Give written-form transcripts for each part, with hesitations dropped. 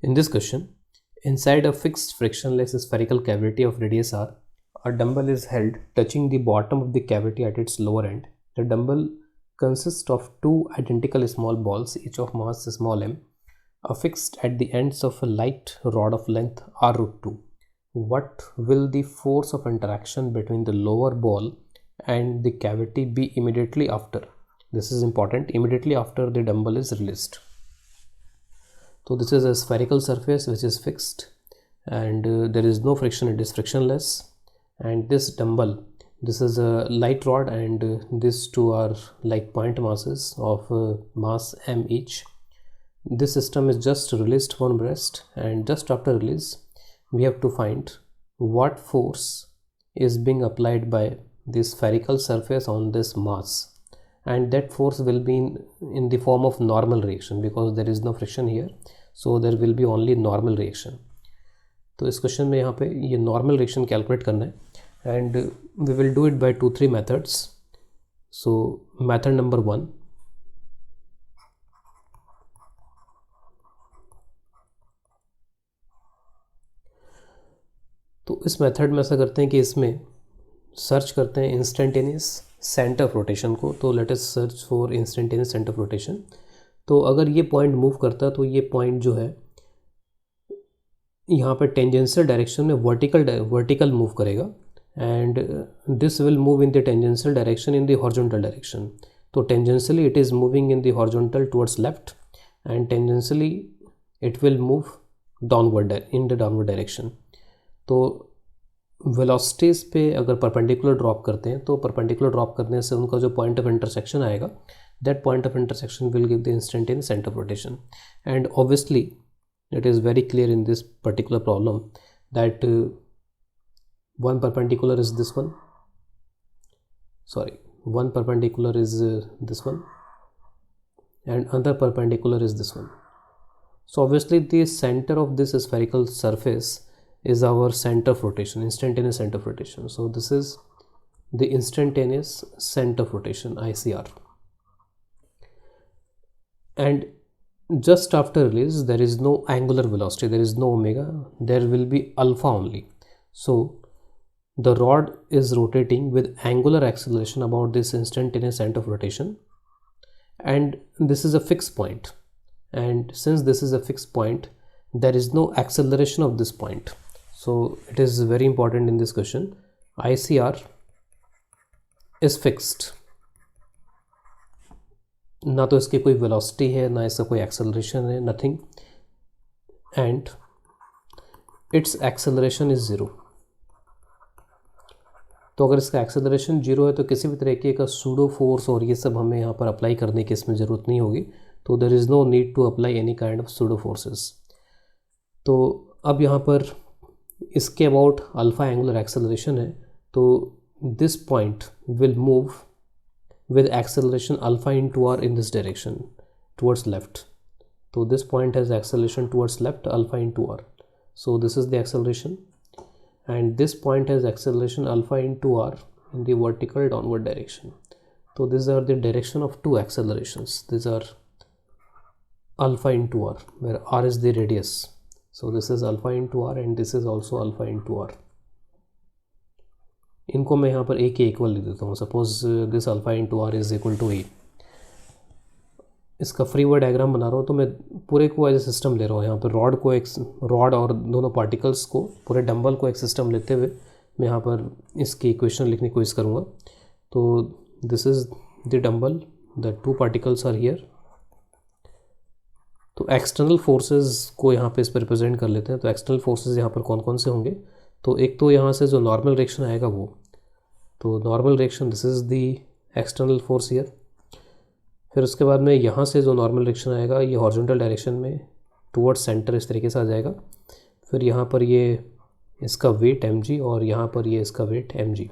In this question, inside a fixed frictionless spherical cavity of radius r, a dumbbell is held touching the bottom of the cavity at its lower end. The dumbbell consists of two identical small balls, each of mass small m, affixed at the ends of a light rod of length r root 2. What will the force of interaction between the lower ball and the cavity be immediately after? This is important, immediately after the dumbbell is released. So this is a spherical surface which is fixed, and there is no friction, it is frictionless. And this dumbbell, this is a light rod, and these two are like point masses of mass m each. This system is just released from rest, and just after release we have to find what force is being applied by this spherical surface on this mass, and that force will be in the form of normal reaction because there is no friction here, so there will be only normal reaction. तो इस question में यहाँ पे ये normal reaction calculate करना है, and we will do it by 2-3 methods. So method number 1, तो इस मेथड में ऐसा करते हैं कि इसमें सर्च करते हैं इंस्टेंटेनियस सेंटर ऑफ रोटेशन को. तो let us search for instantaneous centre of rotation. तो अगर ये पॉइंट मूव करता है तो ये पॉइंट जो है यहाँ पे टेंजेंशियल डायरेक्शन में वर्टिकल मूव करेगा, and this will move in the tangential direction in the horizontal direction. तो tangentially it is moving in the horizontal towards left, and tangentially it will move downward in the downward direction. तो velocities पे अगर perpendicular drop करते हैं तो perpendicular drop करने से उनका जो पॉइंट ऑफ इंटरसेक्शन आएगा, that point of intersection will give the instantaneous center of rotation. And obviously it is very clear in this particular problem that one perpendicular is this one, one perpendicular is this one, and another perpendicular is this one. So obviously the center of this spherical surface is our center of rotation, instantaneous center of rotation. So this is the instantaneous center of rotation, ICR. And just after release there is no angular velocity, there is no omega, there will be alpha only. So the rod is rotating with angular acceleration about this instantaneous center of rotation, and this is a fixed point, and since this is a fixed point there is no acceleration of this point. So it is very important in this question, ICR is fixed. ना तो इसकी कोई velocity है, ना इसका कोई acceleration है, nothing, and it's acceleration is zero. तो अगर इसका एक्सेलरेशन जीरो है तो किसी भी तरीके का सूडो फोर्स और ये सब हमें यहाँ पर अप्लाई करने की इसमें ज़रूरत नहीं होगी. तो there is no need to apply any kind of pseudo forces. तो अब यहाँ पर इसके अबाउट अल्फ़ा एंगुलर एक्सेलरेशन है, तो this point will move with acceleration alpha into r in this direction towards left. So this point has acceleration towards left, alpha into r. So this is the acceleration, and this point has acceleration alpha into r in the vertical downward direction. So these are the direction of two accelerations. These are alpha into r, where r is the radius. So this is alpha into r, and this is also alpha into r. इनको मैं यहाँ पर ए के equal लिख देता हूँ. Suppose this alpha into R is equal to A. इसका free word diagram बना रहा हूँ तो मैं पूरे को एज ए सिस्टम ले रहा हूँ. यहाँ पर रॉड और दोनों पार्टिकल्स को, पूरे डंबल को एक सिस्टम लेते हुए मैं यहाँ पर इसकी इक्वेशन लिखने की कोशिश करूँगा. तो this is the dumbbell, the two particles are here. तो एक्सटर्नल फोर्सेस को यहाँ पे इस पर रिप्रेजेंट कर लेते हैं. तो एक्सटर्नल फोर्सेस यहाँ पर कौन कौन से होंगे? तो एक तो यहाँ से जो नॉर्मल रिएक्शन आएगा वो, तो normal reaction this is the external force here. फिर उसके बाद में यहाँ से जो नॉर्मल रिएक्शन आएगा ये हॉरिजॉन्टल डायरेक्शन में टुवर्ड्स सेंटर इस तरीके से आ जाएगा. फिर यहाँ पर ये इसका वेट mg और यहाँ पर ये इसका वेट mg.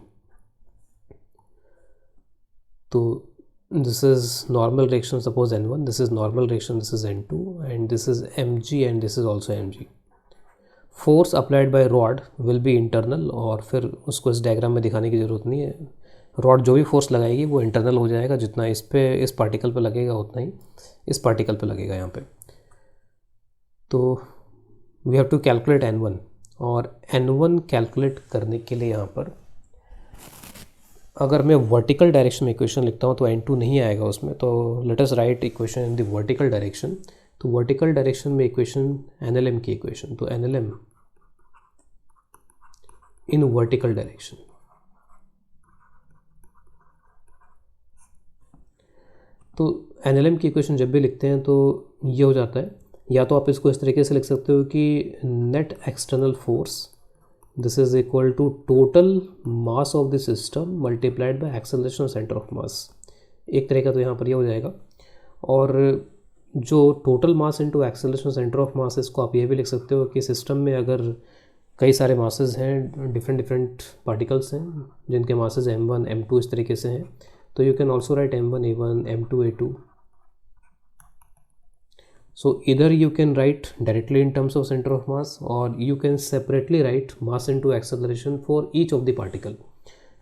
तो this is normal reaction, suppose n1, this is normal reaction, this is n2, and this is mg and this is also mg. Force applied by rod will be internal, और फिर उसको इस diagram में दिखाने की ज़रूरत नहीं है. रॉड जो भी फोर्स लगाएगी वो इंटरनल हो जाएगा, जितना इस पार्टिकल पे लगेगा उतना ही इस पार्टिकल पे लगेगा यहाँ पे. तो we have to calculate n1, और n1 कैलकुलेट करने के लिए यहाँ पर अगर मैं वर्टिकल डायरेक्शन में इक्वेशन लिखता हूँ तो n2 नहीं आएगा उसमें, तो let us right equation in the vertical direction. तो वर्टिकल डायरेक्शन में इक्वेशन NLM की इक्वेशन, तो NLM इन वर्टिकल डायरेक्शन, तो NLM की इक्वेशन जब भी लिखते हैं तो ये हो जाता है, या तो आप इसको इस तरीके से लिख सकते हो कि net external force this is equal to total mass of the system multiplied by acceleration centre of mass. एक तरीका तो यहाँ पर ये हो जाएगा, और जो total mass into acceleration centre of मास, इसको आप ये भी लिख सकते हो कि सिस्टम में अगर कई सारे मासेस हैं, डिफरेंट पार्टिकल्स हैं जिनके मासेस m1 m2 इस तरीके से हैं, तो you can also write m1 a1 m2 a2. So either you can write directly in terms of center of mass, or you can separately write mass into acceleration for each of the particle.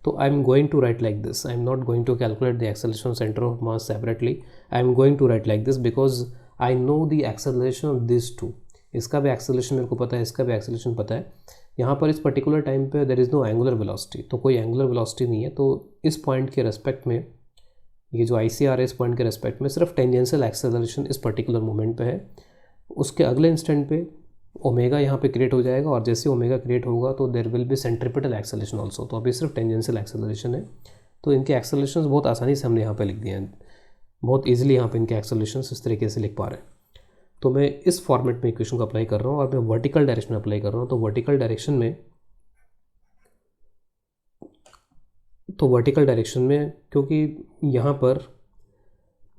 So I'm going to write like this. I'm not going to calculate the acceleration center of mass separately. I'm going to write like this because I know the acceleration of these two. इसका भी acceleration मेरे को पता है, इसका भी acceleration पता है। यहाँ पर इस पर्टिकुलर टाइम पे there is no angular velocity, तो कोई एंगुलर वेलोसिटी नहीं है, तो इस पॉइंट के रेस्पेक्ट में ये जो ICR है इस पॉइंट के रेस्पेक्ट में सिर्फ टेंजेंशियल एक्सेलरेशन इस पर्टिकुलर मोमेंट पे है। उसके अगले इंस्टेंट पे ओमेगा यहाँ पे क्रिएट हो जाएगा, और जैसे ओमेगा क्रिएट होगा तो there will be centripetal acceleration also. तो अभी सिर्फ टेंजेंशियल एक्सेलरेशन है, तो इनके एक्सेलरेशन बहुत आसानी से हमने यहाँ पे लिख दिए हैं, बहुत ईजिली यहाँ पे इनके एक्सेलरेशन इस तरीके से लिख पा रहे हैं। तो मैं इस फॉर्मेट में इक्वेशन को अप्लाई कर रहा हूँ, और मैं वर्टिकल डायरेक्शन में अप्लाई कर रहा हूँ। तो वर्टिकल डायरेक्शन में क्योंकि यहाँ पर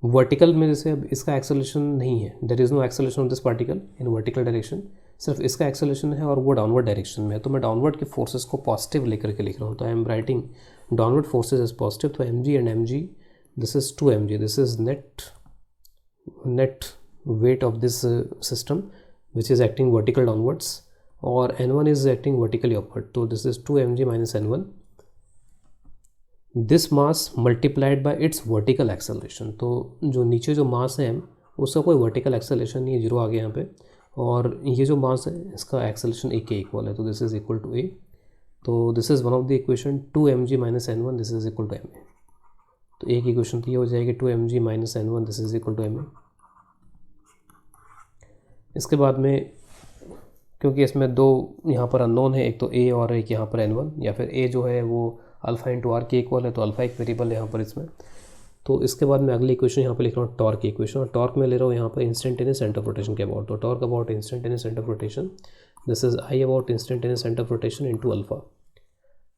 वर्टिकल में जैसे अब इसका एक्सेलरेशन नहीं है, there is no acceleration of this particle in vertical direction, सिर्फ इसका एक्सेलरेशन है और वो डाउनवर्ड डायरेक्शन में है, तो मैं डाउनवर्ड के फोर्सेस को पॉजिटिव लेकर के लिख रहा हूँ। तो I am writing downward forces as positive, तो mg and mg, this is 2mg, this is net weight of this system which is acting vertical downwards, और n1 is acting vertically upward, तो this is 2mg minus n1, this mass multiplied by its vertical acceleration। तो जो नीचे जो मास है उसका कोई vertical acceleration नहीं है, जीरो आ गया यहाँ पे, और ये जो मास है इसका एक्सेलरेशन a के इक्वल है, तो this is equal to a। तो this is one of the equation 2mg minus n1 this is equal to ma। तो एक इक्वेशन तो ये हो जाएगी 2mg minus n1 this is equal to ma। इसके बाद में क्योंकि इसमें दो यहाँ पर अननोन है, एक तो a और एक यहाँ पर n1, या फिर a जो है वो अल्फ़ा इंटू आर के इक्वल है, तो अल्फ़ा एक वेरिएबल है यहाँ पर इसमें। तो इसके बाद मैं अगली इक्वेशन यहाँ पर लिख रहा हूँ टॉर्क की इक्वेशन, और टॉर्क में ले रहा हूँ यहाँ पर इंस्टेंटेनियस सेंटर ऑफ रोटेशन के अबाउट। तो torque about instantaneous centre of rotation, this is I about instantaneous centre of rotation into alpha.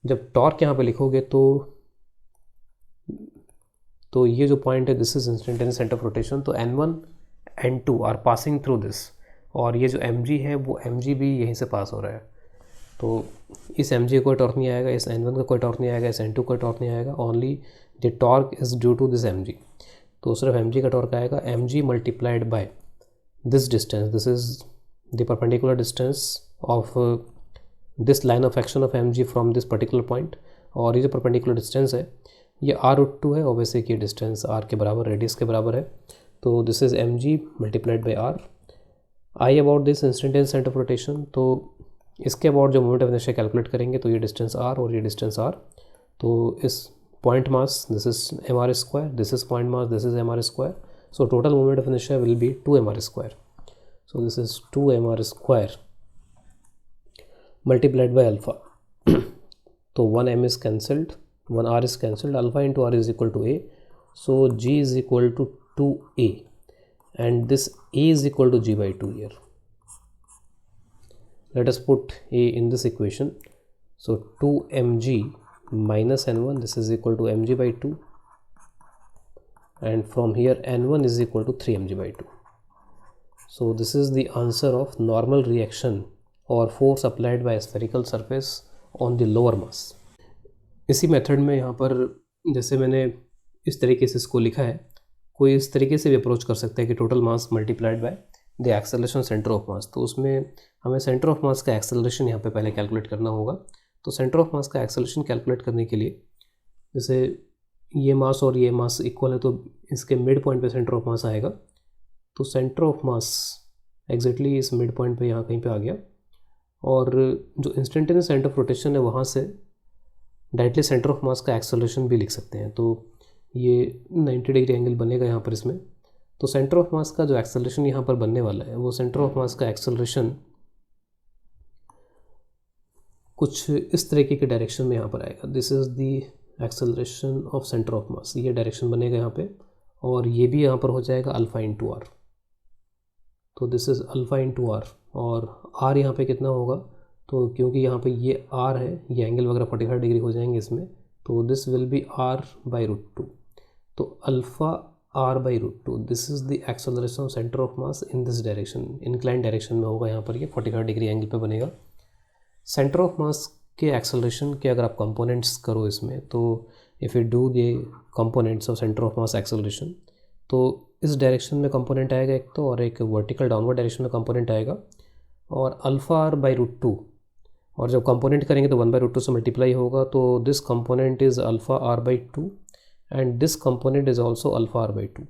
जब टॉर्क यहाँ पर लिखोगे तो ये जो पॉइंट है this is instantaneous centre of rotation, तो n1 n2 are passing through this, और ये जो mg है वो mg भी यहीं से पास हो रहा है, तो इस mg का कोई टॉर्क नहीं आएगा, इस n1 का कोई टॉर्क नहीं आएगा, इस n2 का टॉर्क नहीं आएगा, only the torque is due to this mg। तो सिर्फ mg का टॉर्क आएगा, mg multiplied by this distance, this is the perpendicular distance of this line of action of mg from this particular point, और ये जो perpendicular distance है ये r√2 है, ऑब्वियसली कि डिस्टेंस r के बराबर, रेडियस के बराबर है, तो this is mg multiplied bye r। I about this instantaneous centre of rotation, तो इसके अबाउट जो मोमेंट ऑफ इनर्शिया कैलकुलेट करेंगे तो ये डिस्टेंस r और ये डिस्टेंस r, तो इस point mass this is mr square, this is point mass this is mr square, so total moment of inertia will be 2mr square, so this is 2mr square multiplied by alpha. तो 1m is cancelled, 1r is cancelled, alpha into r is equal to a, so g is equal to 2a, and this a is equal to g by 2 here. Let us put a in this equation, so 2mg minus n1 this is equal to mg by 2, and from here n1 is equal to 3mg by 2. So this is the answer of normal reaction or force applied by a spherical surface on the lower mass. इसी method में यहाँ पर जैसे मैंने इस तरीके से इसको लिखा है, कोई इस तरीके से भी अप्रोच कर सकता है कि total mass multiplied by the acceleration centre of मास। तो उसमें हमें सेंटर ऑफ मास का एक्सेलरेशन यहाँ पे पहले कैलकुलेट करना होगा। तो सेंटर ऑफ मास का एक्सेलरेशन कैलकुलेट करने के लिए जैसे ये मास और ये मास इक्वल है, तो इसके मिड पॉइंट पे सेंटर ऑफ मास आएगा। तो सेंटर ऑफ मास एग्जैक्टली इस मिड पॉइंट पे यहाँ कहीं पे आ गया, और जो इंस्टेंटेनियस सेंटर ऑफ रोटेशन है वहाँ से डायरेक्टली सेंटर ऑफ मास का एक्सेलरेशन भी लिख सकते हैं। तो ये 90 डिग्री एंगल बनेगा यहाँ पर इसमें। तो सेंटर ऑफ मास का जो एक्सेलरेशन यहाँ पर बनने वाला है वो सेंटर ऑफ मास का एक्सेलरेशन कुछ इस तरीके के डायरेक्शन में यहाँ पर आएगा। This is the acceleration of centre of मास, ये डायरेक्शन बनेगा यहाँ पे, और ये भी यहाँ पर हो जाएगा अल्फ़ा इंटू आर। तो this is alpha into r, और आर यहाँ पे कितना होगा, तो क्योंकि यहाँ पे ये आर है, ये एंगल वगैरह 45 डिग्री हो जाएंगे इसमें, तो this will be r by root 2। तो alpha r by root 2, this is the acceleration of centre of mass in this direction, incline direction में होगा यहाँ पर, ये 45 डिग्री एंगल पे बनेगा। सेंटर ऑफ मास के एक्सेलरेशन के अगर आप कंपोनेंट्स करो इसमें, तो if you do the components of centre of mass acceleration, तो इस डायरेक्शन में कंपोनेंट आएगा एक तो, और एक वर्टिकल डाउनवर्ड डायरेक्शन में कंपोनेंट आएगा, और अल्फ़ा आर बाई रूट 2, और जब कंपोनेंट करेंगे तो 1/√2 से मल्टीप्लाई होगा, तो this component is alpha r by 2 and this component is also alpha r by 2।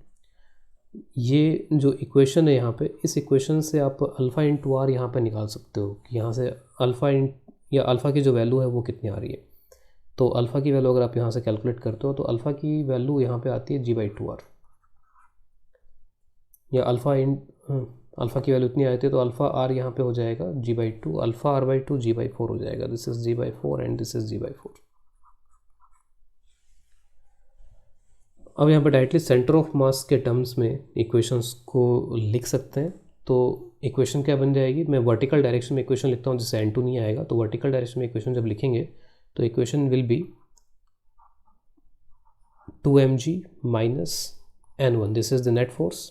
ये जो इक्वेशन है यहाँ पे, इस इक्वेशन से आप अल्फ़ा इंटू आर यहाँ पे निकाल सकते हो कि यहाँ से अल्फ़ा की जो वैल्यू है वो कितनी आ रही है। तो अल्फ़ा की वैल्यू अगर आप यहाँ से कैलकुलेट करते हो तो अल्फ़ा की वैल्यू यहाँ पे आती है g/2r, या अल्फ़ा की वैल्यू इतनी आती है, तो अल्फ़ा आर यहाँ पे हो जाएगा g/2, alpha r by 2 g/4 हो जाएगा। This is g/4 and this is g/4। अब यहाँ पे डायरेक्टली सेंटर ऑफ मास के टर्म्स में इक्वेशंस को लिख सकते हैं। तो इक्वेशन क्या बन जाएगी, मैं वर्टिकल डायरेक्शन में इक्वेशन लिखता हूँ जिससे n2 नहीं आएगा, तो वर्टिकल डायरेक्शन में इक्वेशन जब लिखेंगे तो equation will be 2mg minus n1, this is the net force,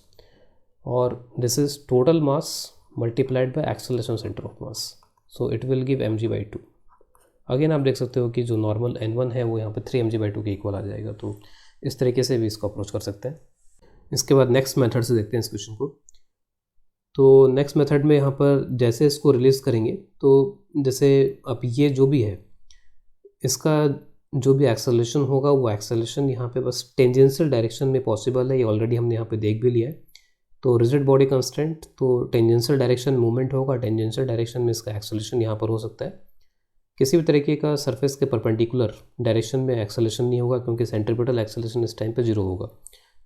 और this is total mass multiplied by acceleration centre of mass, so it will give mg/2। Again आप देख सकते हो कि जो नॉर्मल n1 है वो यहाँ पे 3mg/2 के इक्वल आ जाएगा। तो इस तरीके से भी इसको अप्रोच कर सकते हैं। इसके बाद नेक्स्ट मेथड से देखते हैं इस क्वेश्चन को। तो नेक्स्ट मेथड में यहाँ पर जैसे इसको रिलीज़ करेंगे, तो जैसे अब ये जो भी है इसका जो भी एक्सेलरेशन होगा वो एक्सेलरेशन यहाँ पे बस टेंजेंशियल डायरेक्शन में पॉसिबल है, ये ऑलरेडी हमने यहाँ पे देख भी लिया है। तो रिजिड बॉडी कंस्टेंट, तो टेंजेंशियल डायरेक्शन मूवमेंट होगा, टेंजेंशियल डायरेक्शन में इसका एक्सेलरेशन यहाँ पर हो सकता है। किसी भी तरीके का सरफेस के परपेंडिकुलर डायरेक्शन में एक्सेलरेशन नहीं होगा, क्योंकि सेंट्रीपिटल एक्सेलरेशन इस टाइम पे 0 होगा।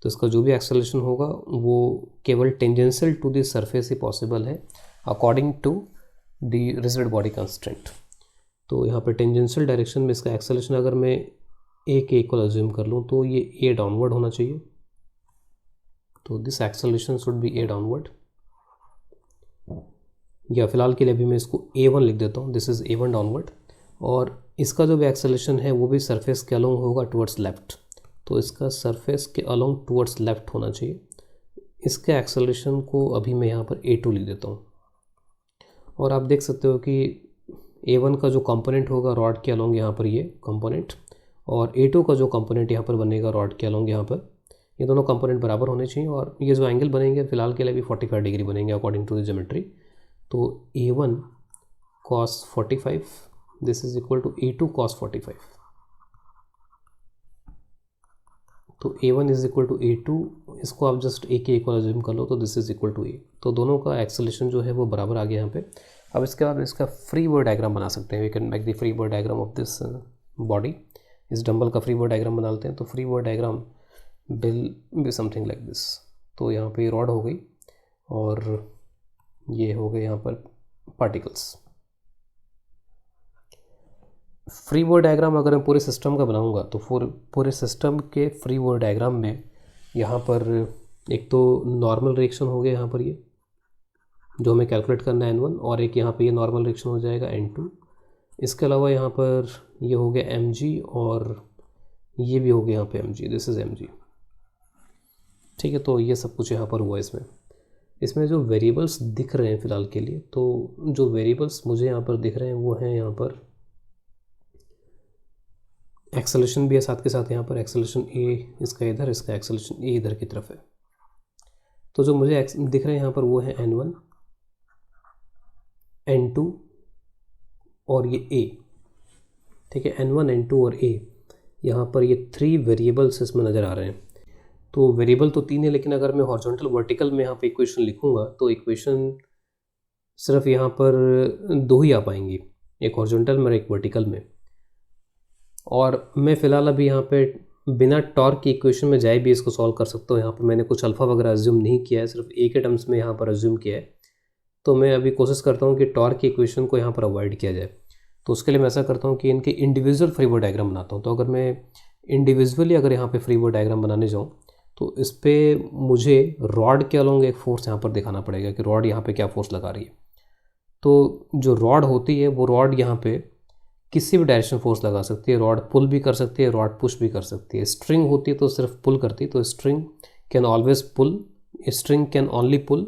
तो इसका जो भी एक्सेलरेशन होगा वो केवल टेंजेंशियल टू द सरफेस ही पॉसिबल है according to the rigid body constant. तो यहाँ पे टेंजेंशियल डायरेक्शन में इसका एक्सेलरेशन अगर मैं ए के इक्वल अज्यूम कर लूँ तो ये ए डाउनवर्ड होना चाहिए। तो this acceleration should be A downward, या फिलहाल के लिए भी मैं इसको A1 लिख देता हूँ, दिस इज़ A1 डाउनवर्ड। और इसका जो भी एक्सेलरेशन है वो भी सरफेस के अलोंग होगा टुवर्ड्स लेफ़्ट, तो इसका सरफेस के अलोंग टुवर्ड्स लेफ़्ट होना चाहिए। इसके एक्सेलरेशन को अभी मैं यहाँ पर A2 लिख देता हूँ। और आप देख सकते हो कि A1 का जो कंपोनेंट होगा रॉड के अलोंग यहाँ पर ये कंपोनेंट, और A2 का जो कंपोनेंट यहाँ पर बनेगा रॉड के अलोंग यहाँ पर, ये दोनों कंपोनेंट बराबर होने चाहिए। और ये जो एंगल बनेंगे फिलहाल के लिए भी 45 डिग्री बनेंगे अकॉर्डिंग टू द ज्योमेट्री। तो A1 cos 45, this is equal to A2 cos 45। तो A1 is equal to A2, इसको आप जस्ट A के इक्वल अज्यूम कर लो, तो this is equal to A। तो दोनों का एक्सेलरेशन जो है वो बराबर आ गया यहाँ पे। अब इसके बाद इसका फ्री बॉडी डायग्राम बना सकते हैं। We can make the free body diagram of this body. इस डंबल का फ्री बॉडी डायग्राम बना लेते हैं। तो free body diagram will be something like this. तो यहाँ पे रॉड हो गई और ये हो गए यहाँ पर पार्टिकल्स। फ्री बॉडी डायग्राम अगर मैं पूरे सिस्टम का बनाऊंगा तो पूरे सिस्टम के फ्री बॉडी डायग्राम में यहाँ पर एक तो नॉर्मल रिएक्शन हो गया यहाँ पर ये जो हमें कैलकुलेट करना है N1, और एक यहाँ पे ये नॉर्मल रिएक्शन हो जाएगा N2। इसके अलावा यहाँ पर ये हो गया mg, और ये भी हो गया यहाँ पे mg, दिस इज़ mg। ठीक है, तो ये सब कुछ यहाँ पर हुआ। इसमें जो वेरिएबल्स दिख रहे हैं फ़िलहाल के लिए, तो जो वेरिएबल्स मुझे यहाँ पर दिख रहे हैं वो हैं यहाँ पर एक्सेलरेशन भी है साथ के साथ, यहाँ पर एक्सेलरेशन a इसका इधर, इसका एक्सेलरेशन a इधर की तरफ है। तो जो मुझे दिख रहे हैं यहाँ पर वो है N1, N2 और ये a। ठीक है, N1, N2 और a, यहाँ पर ये 3 वेरिएबल्स इसमें नज़र आ रहे हैं। तो वेरिएबल तो 3 है, लेकिन अगर मैं हॉरिजॉन्टल वर्टिकल में यहाँ पे इक्वेशन लिखूँगा तो इक्वेशन सिर्फ यहाँ पर दो ही आ पाएंगी, एक हॉरिजॉन्टल में और एक वर्टिकल में। और मैं फ़िलहाल अभी यहाँ पे बिना टॉर्क की इक्वेशन में जाए भी इसको सॉल्व कर सकता हूँ। यहाँ पर मैंने कुछ अल्फ़ा वगैरह अज्यूम नहीं किया है, सिर्फ ए के टर्म्स में यहाँ पर अज्यूम किया है। तो मैं अभी कोशिश करता हूँ कि टॉर्क की इक्वेशन को यहाँ पर अवॉइड किया जाए। तो उसके लिए मैं ऐसा करता हूँ कि इनके इंडिविजुअल फ्री बॉडी डायग्राम बनाता हूँ। तो अगर मैं इंडिविजुअली अगर यहाँ पे फ्री बॉडी डायग्राम बनाने जाऊँ तो इस पर मुझे रॉड के अलोंग एक फोर्स यहाँ पर दिखाना पड़ेगा कि रॉड यहाँ पे क्या फोर्स लगा रही है। तो जो रॉड होती है वो रॉड यहाँ पे किसी भी डायरेक्शन फोर्स लगा सकती है। रॉड पुल भी कर सकती है, रॉड पुश भी कर सकती है। स्ट्रिंग होती है तो सिर्फ पुल करती है, तो string can always pull, string can only pull,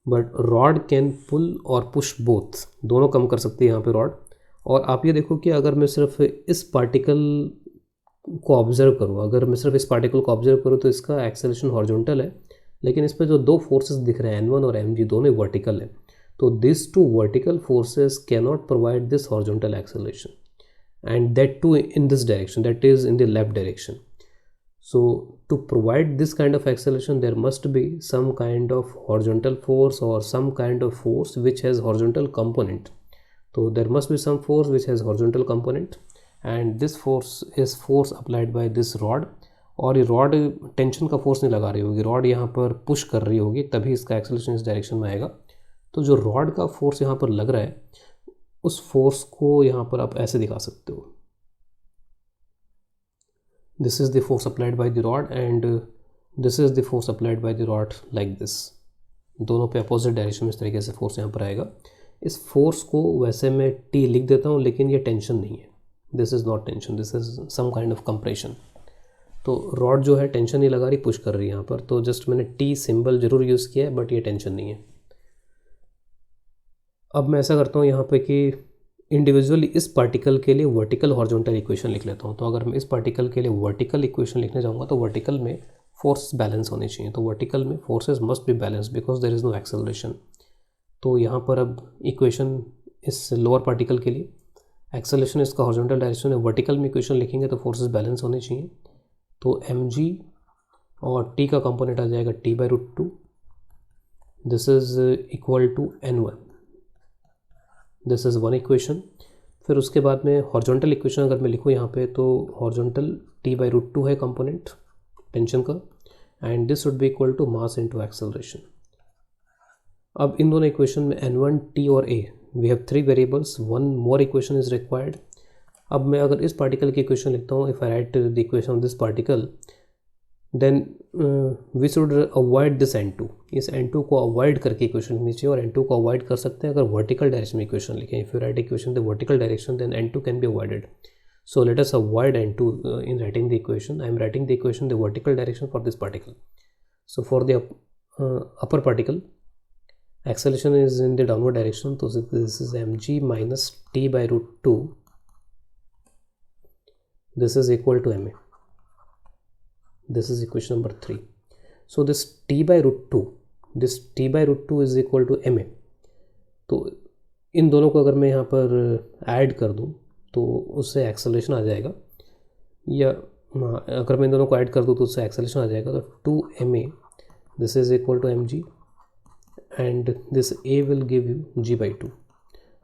but rod can pull और पुश बोथ, दोनों कम कर सकती है यहाँ पे रॉड। और आप ये देखो कि अगर मैं सिर्फ इस पार्टिकल को ऑब्जर्व करूँ, अगर मैं सिर्फ इस पार्टिकल को ऑब्जर्व करूँ तो इसका एक्सेलरेशन हॉरिजॉन्टल है, लेकिन इस पर जो दो फोर्सेस दिख रहे हैं N1 और Mg, दोनों वर्टिकल है। तो this two vertical forces cannot provide this horizontal acceleration and that too in this direction, that is in the left direction. So to provide this kind of acceleration there must be some kind of horizontal force or some kind of force which has horizontal component. So there must be some force which has horizontal component and this force is force applied by this rod. और ये rod tension का force नहीं लगा रही होगी, rod यहाँ पर push कर रही होगी, तभी इसका एक्सेलरेशन इस डायरेक्शन में आएगा. तो जो रॉड का फोर्स यहाँ पर लग रहा है उस फोर्स को यहाँ पर आप ऐसे दिखा सकते हो. This is the force applied by the rod and this is the force applied by the rod like this. दोनों पे अपोजिट डायरेक्शन में इस तरीके से फोर्स यहाँ पर आएगा. इस फोर्स को वैसे मैं T लिख देता हूँ, लेकिन ये टेंशन नहीं है. This is not tension, this is some kind of compression. तो रॉड जो है टेंशन नहीं लगा रही, पुश कर रही है यहाँ पर. तो जस्ट मैंने T सिंबल जरूर यूज़ किया है, बट ये टेंशन नहीं है. अब मैं ऐसा करता हूँ यहाँ पे कि इंडिविजुअली इस पार्टिकल के लिए वर्टिकल हॉरिजॉन्टल इक्वेशन लिख लेता हूँ. तो अगर मैं इस पार्टिकल के लिए वर्टिकल इक्वेशन लिखने जाऊँगा तो वर्टिकल में फोर्स बैलेंस होने चाहिए. तो वर्टिकल में forces must be balance because there is no acceleration. तो यहाँ पर अब इक्वेशन इस लोअर पार्टिकल के लिए एक्सेलरेशन इसका हॉरिजॉन्टल डायरेक्शन है. वर्टिकल में इक्वेशन लिखेंगे तो फोर्सेस बैलेंस होने चाहिए. तो mg और t का कंपोनेंट आ जाएगा t/√2. This is equal to n1. This is one equation. फिर उसके बाद में हॉरिजॉन्टल इक्वेशन अगर मैं लिखूँ यहाँ पे तो हॉरिजॉन्टल t/√2 है कंपोनेंट टेंशन का, and this would be equal to mass into acceleration. अब इन दोनों इक्वेशन में n1, t और a we have three variables, one more equation is required. अब मैं अगर इस पार्टिकल की इक्वेशन लिखता हूँ, if I write the equation of this particle then we should avoid this n2. इस n2 को अवॉइड करके इक्वेशन लिखनी चाहिए, और n2 को अवॉइड कर सकते हैं अगर वर्टिकल डायरेक्शन में इक्वेशन लिखें. If you write equation the vertical direction then n2 can be avoided. So let us avoid n2 in writing the equation. I am writing the equation the vertical direction for this particle. So for the upper particle, acceleration is in the downward direction. So this is mg minus t/√2. This is equal to ma. This is equation number 3. So this t/√2 is equal to ma. तो इन दोनों को अगर मैं यहाँ पर add कर दूँ तो उससे एक्सेलरेशन आ जाएगा, या अगर मैं इन दोनों को ऐड कर दूँ तो उससे एक्सेलरेशन आ जाएगा. तो 2ma this is equal to mg and this a will give you g/2.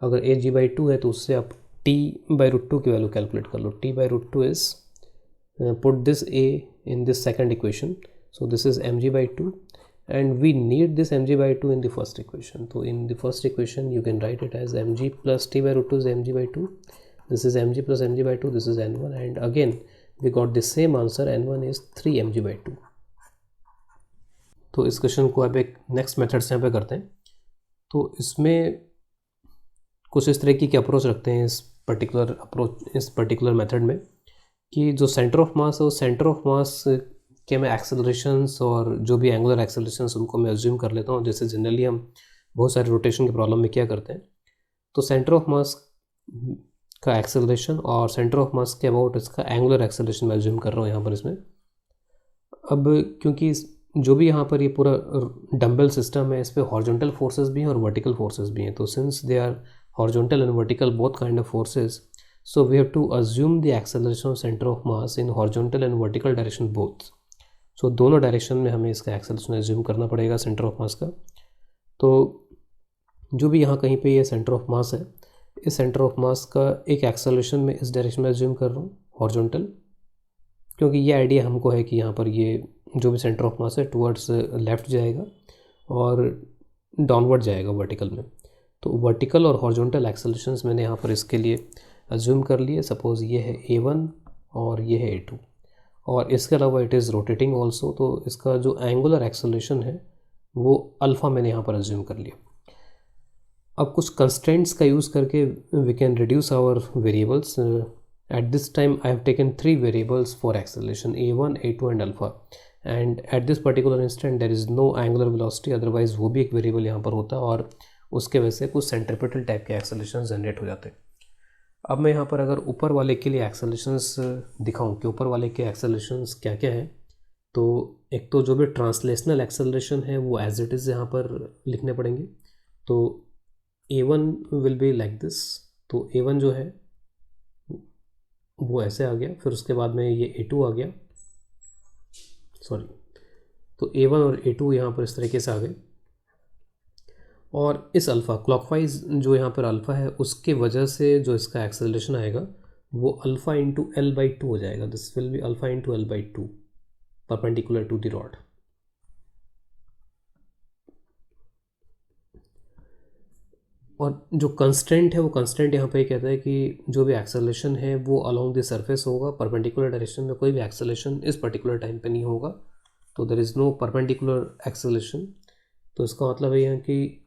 अगर a g/2 है तो उससे आप t/√2 की वैल्यू कैलकुलेट कर लो. t/√2 is put this a in this second equation. So this is mg/2 and we need this mg/2 in the first equation. So in the first equation you can write it as mg plus t/√2 is mg/2. This is mg plus mg/2. This is n1, and again we got the same answer. n1 is 3 mg/2. तो इस question को अब एक next method से यहाँ पे करते हैं. तो इसमें कुछ इस तरीके की अप्रोच रखते हैं इस पर्टिकुलर मेथड में कि जो सेंटर ऑफ मास है उस सेंटर ऑफ मास के मैं एक्सेलरेशंस और जो भी एंगुलर एक्सेलरेशंस उनको मैं अज्यूम कर लेता हूँ, जैसे जनरली हम बहुत सारे रोटेशन के प्रॉब्लम में क्या करते हैं. तो सेंटर ऑफ मास का एक्सेलरेशन और सेंटर ऑफ मास के अबाउट इसका एंगुलर एक्सेलरेशन मैं अज्यूम कर रहा हूँ यहाँ पर इसमें. अब क्योंकि जो भी यहाँ पर ये पूरा डंबल सिस्टम है, इस पर हॉरिजॉन्टल फोर्सेस भी हैं और वर्टिकल फोर्सेस भी हैं. तो since they are horizontal and vertical both kind of forces, so we have to assume the acceleration of center of mass in horizontal and vertical direction both. So दोनों direction में हमें इसका acceleration assume करना पड़ेगा centre of मास का. तो जो भी यहाँ कहीं पे ये सेंटर ऑफ मास है, इस सेंटर ऑफ मास का एक एक्सेलरेशन में इस डायरेक्शन में अज्यूम कर रहा हूँ हॉरिजॉन्टल, क्योंकि ये आइडिया हमको है कि यहाँ पर ये जो भी सेंटर ऑफ मास है टुवर्ड्स लेफ़्ट जाएगा और डाउनवर्ड जाएगा वर्टिकल में। तो वर्टिकल और हॉरिजॉन्टल एक्सेलरेशंस मैंने यहाँ पर इसके लिए अज्यूम कर लिए। सपोज़ ये है A1 और ये है A2, और इसके अलावा इट इज़ रोटेटिंग ऑल्सो, तो इसका जो एंगुलर एक्सेलरेशन है वो अल्फ़ा मैंने यहाँ पर अज्यूम कर लिया। अब कुछ कंस्ट्रेंट्स का यूज़ करके we can reduce our variables. At this time I have taken 3 variables for acceleration, A1, A2 and alpha, and at this particular instant there is no angular velocity, otherwise वो भी एक variable यहाँ पर होता और उसके वजह से कुछ सेंट्रीपिटल टाइप के एक्सेलरेशन जनरेट हो जाते। अब मैं यहाँ पर अगर ऊपर वाले के लिए एक्सेलरेशंस दिखाऊं कि ऊपर वाले के एक्सेलरेशंस क्या क्या हैं, तो एक तो जो भी ट्रांसलेशनल एक्सेलरेशन है वो एज इट इज़ यहाँ पर लिखने पड़ेंगे। तो A1 will be like this, तो A1 जो है वो ऐसे आ गया, फिर उसके बाद में ये A2 आ गया, सॉरी, तो A1 और A2 यहाँ पर इस तरीके से आ गए, और इस अल्फ़ा क्लॉकवाइज जो यहाँ पर अल्फ़ा है उसके वजह से जो इसका एक्सेलरेशन आएगा वो अल्फ़ा इंटू L/2 हो जाएगा। This will be alpha into L/2 perpendicular to the rod. और जो कंस्टेंट है वो कंस्टेंट यहाँ पे कहता है कि जो भी एक्सेलरेशन है वो अलोंग द सरफेस होगा, परपेंडिकुलर डायरेक्शन में कोई भी एक्सेलरेशन इस पर्टिकुलर टाइम पे नहीं होगा, तो there is no perpendicular acceleration. तो इसका मतलब है यहाँ कि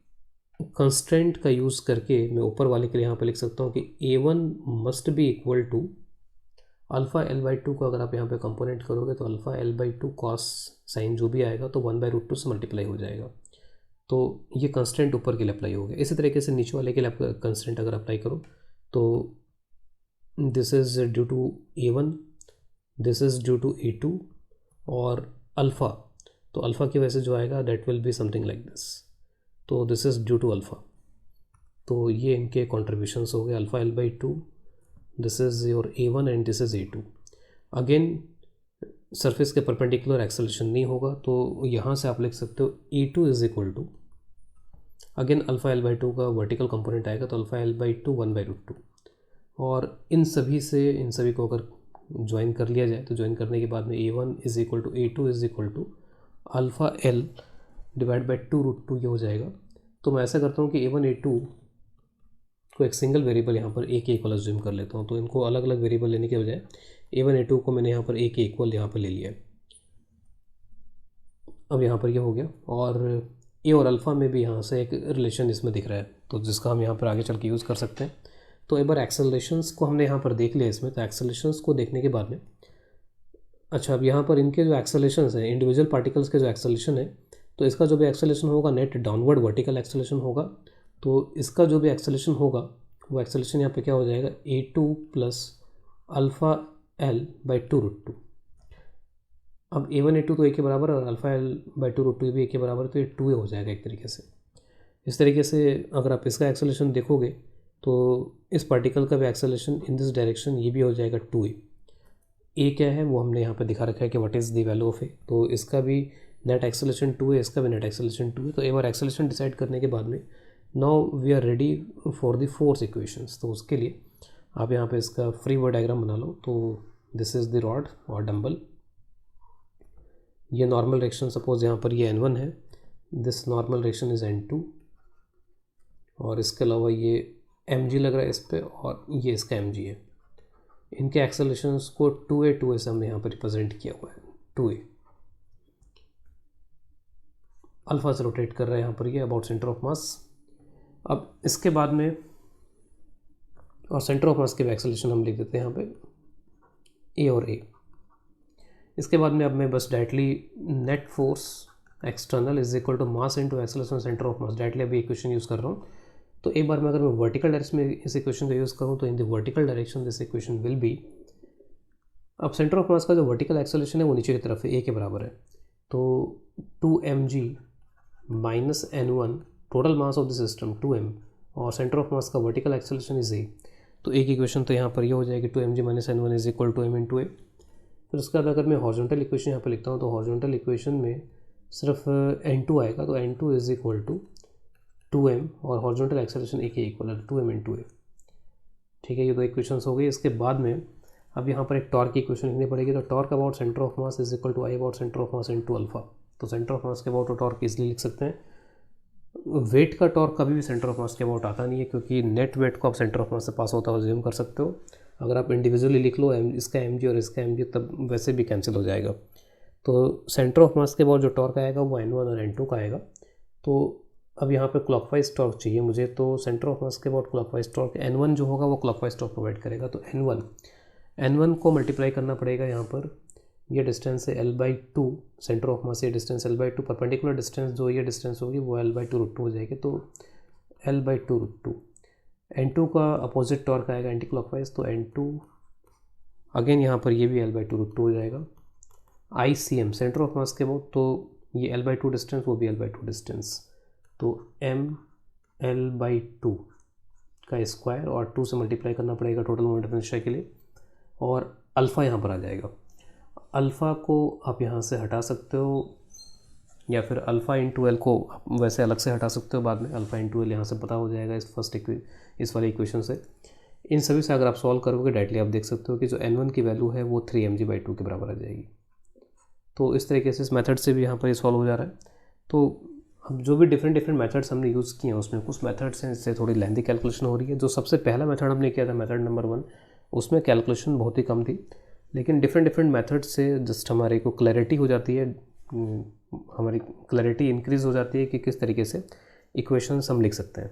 कंस्टेंट का यूज़ करके मैं ऊपर वाले के लिए यहाँ पे लिख सकता हूँ कि A1 must be equal to alpha L/2 को अगर आप यहाँ पे कंपोनेंट करोगे तो अल्फ़ा L/2 कॉस साइन जो भी आएगा तो 1/√2 से मल्टीप्लाई हो जाएगा। तो ये कंस्टेंट ऊपर के लिए अप्लाई हो गया। इसी तरीके से नीचे वाले के लिए आप कंस्टेंट अगर अप्लाई करो तो this is due to A1, this is due to A2 और अल्फ़ा, तो अल्फ़ा की वजह से जो आएगा that will be something like this, तो this is due to alpha. तो ये इनके कॉन्ट्रीब्यूशंस हो गए, alpha L/2, this is your A1 and this is A2। Again surface के परपेंडिकुलर एक्सेलरेशन नहीं होगा, तो यहाँ से आप लिख सकते हो A2 is equal to, again alpha L/2 का वर्टिकल कंपोनेंट आएगा तो अल्फ़ा L/2 1/√2, और इन सभी को अगर ज्वाइन कर लिया जाए तो ज्वाइन करने के बाद में A1 is equal to A2 is equal to alpha L divide by 2√2 ये हो जाएगा। तो मैं ऐसा करता हूँ कि A1 A2 को एक सिंगल वेरिएबल यहाँ पर A के इक्वल अज्यूम कर लेता हूँ, तो इनको अलग अलग वेरिएबल लेने के बजाय A1 A2 को मैंने यहाँ पर A के इक्वल यहाँ पर ले लिया है। अब यहाँ पर ये हो गया, और A और अल्फ़ा में भी यहाँ से एक रिलेशन इसमें दिख रहा है, तो जिसका हम यहाँ पर आगे चल के यूज़ कर सकते हैं। तो एक बार एक्सेलरेशंस को हमने यहाँ पर देख लिया इसमें, तो एक्सेलरेशंस को देखने के बाद में अच्छा, अब यहाँ पर इनके जो एक्सेलरेशंस हैं इंडिविजुअल पार्टिकल्स के जो एक्सेलरेशन है, तो इसका जो भी एक्सेलरेशन होगा नेट डाउनवर्ड वर्टिकल एक्सेलरेशन होगा, तो इसका जो भी एक्सेलरेशन होगा वो एक्सेलरेशन यहाँ पे क्या हो जाएगा A2 प्लस अल्फ़ा L/2√2। अब A1 A2 तो A के बराबर है और अल्फ़ा L/2√2 भी A के बराबर है, तो ये 2A हो जाएगा एक तरीके से। इस तरीके से अगर आप इसका एक्सेलरेशन देखोगे तो इस पार्टिकल का भी एक्सेलरेशन इन दिस डायरेक्शन ये भी हो जाएगा 2A। ए क्या है वो हमने यहाँ पे दिखा रखा है कि what is the value of A, तो इसका भी नेट एक्सेलरेशन 2 है, इसका भी नेट एक्सेलरेशन 2 है। तो एक बार एक्सेलरेशन डिसाइड करने के बाद में now we are ready for the force equations. तो उसके लिए आप यहाँ पे इसका फ्री वर्ड डायग्राम बना लो। तो दिस इज़ द रॉड और डंबल, ये नॉर्मल डायरेक्शन सपोज यहाँ पर ये N1 है, this normal direction is N2, और इसके अलावा ये mg लग रहा है इस पर, और ये इसका mg है। इनके एक्सेलरेशंस को 2A से हमने यहाँ पर रिप्रेजेंट किया हुआ है। 2A अल्फा से रोटेट कर रहा है यहाँ पर ये अबाउट सेंटर ऑफ मास। अब इसके बाद में और सेंटर ऑफ मास के भी एक्सेलरेशन हम लिख देते हैं यहाँ पे A और A। इसके बाद में अब मैं बस directly net force external is equal to mass into acceleration centre of mass, directly अभी इक्वेशन यूज़ कर रहा हूँ। तो एक बार में अगर मैं वर्टिकल डायरेक्शन में इस इक्वेशन का यूज़ करूँ तो in the vertical direction this equation will B, अब सेंटर ऑफ मास का जो वर्टिकल एक्सेलरेशन है वो नीचे की तरफ है, A के बराबर है, तो 2mg minus N1 total mass of the system 2m, और सेंटर ऑफ मास का वर्टिकल एक्सेलरेशन इज A। तो एक इक्वेशन तो यहाँ पर ये हो जाएगी 2mg minus N1 is equal to m into A। फिर उसके बाद अगर मैं हॉरिजॉन्टल इक्वेशन यहाँ पर लिखता हूँ तो हॉरिजॉन्टल इक्वेशन में सिर्फ N2 आएगा, तो N2 is equal to 2m और हॉरिजॉन्टल एक्सेलरेशन ए के इक्वल है 2m इंटू ए। ठीक है, ये दो इक्वेशंस हो गई। इसके बाद में अब यहाँ पर एक टॉर्क की इक्वेशन लिखनी पड़ेगी। तो torque about centre of mass is equal to I about centre of mass into alpha. तो सेंटर ऑफ मास के अबाउट टॉर्क इसलिए लिख सकते हैं। वेट का टॉर्क कभी भी सेंटर ऑफ मास के अबाउट आता नहीं है, क्योंकि नेट वेट को आप सेंटर ऑफ मास से पास होता हुआ ज्यूम कर सकते हो। अगर आप इंडिविजुअली लिख लो इसका mg और इसका mg, तब वैसे भी कैंसिल हो जाएगा। तो सेंटर ऑफ मास के अबाउट जो टॉर्क आएगा वो n1 और n2 का आएगा। तो अब यहाँ पे क्लॉकवाइज टॉर्क चाहिए मुझे, तो सेंटर ऑफ मास के अबाउट क्लॉकवाइज टॉर्क n1 जो होगा वो क्लॉकवाइज टॉर्क प्रोवाइड करेगा। तो n1 को मल्टीप्लाई करना पड़ेगा यहाँ पर। ये डिस्टेंस है l/2, सेंटर ऑफ मास ये डिस्टेंस l/2, परपेंडिकुलर डिस्टेंस जो ये डिस्टेंस होगी वो l/2√2 हो जाएगी। तो l/2√2। n2 का अपोजिट टॉर्क आएगा एंटी क्लॉकवाइज, तो n2 अगेन यहाँ पर ये भी l/2√2 हो जाएगा। ICM सेंटर ऑफ मास के अबाउट, तो ये l/2 डिस्टेंस वो भी l/2 डिस्टेंस, तो m l/2 का स्क्वायर और 2 से मल्टीप्लाई करना पड़ेगा टोटल मोमेंट ऑफ इनर्शिया के लिए। और अल्फ़ा यहाँ पर आ जाएगा। अल्फ़ा को आप यहाँ से हटा सकते हो, या फिर अल्फ़ा इंटू एल को वैसे अलग से हटा सकते हो बाद में। अल्फ़ा इंटू एल यहाँ से पता हो जाएगा इस वाले इक्वेशन से। इन सभी से अगर आप सॉल्व करोगे डायरेक्टली आप देख सकते हो कि जो n1 की वैल्यू है वो 3mg/2 के बराबर आ जाएगी। तो इस तरीके से इस मेथड से भी यहाँ पर ये सॉल्व हो जा रहा है। तो अब जो भी डिफरेंट मेथड्स हमने यूज़ किए हैं उसमें कुछ मेथड्स हैं इससे थोड़ी लेंथी कैलकुलेशन हो रही है। जो सबसे पहला मेथड हमने किया था मेथड नंबर 1, उसमें कैलकुलेशन बहुत ही कम थी, लेकिन डिफरेंट मेथड से जस्ट हमारे को क्लैरिटी हो जाती है, हमारी क्लैरिटी इंक्रीज़ हो जाती है कि किस तरीके से इक्वेशंस हम लिख सकते हैं।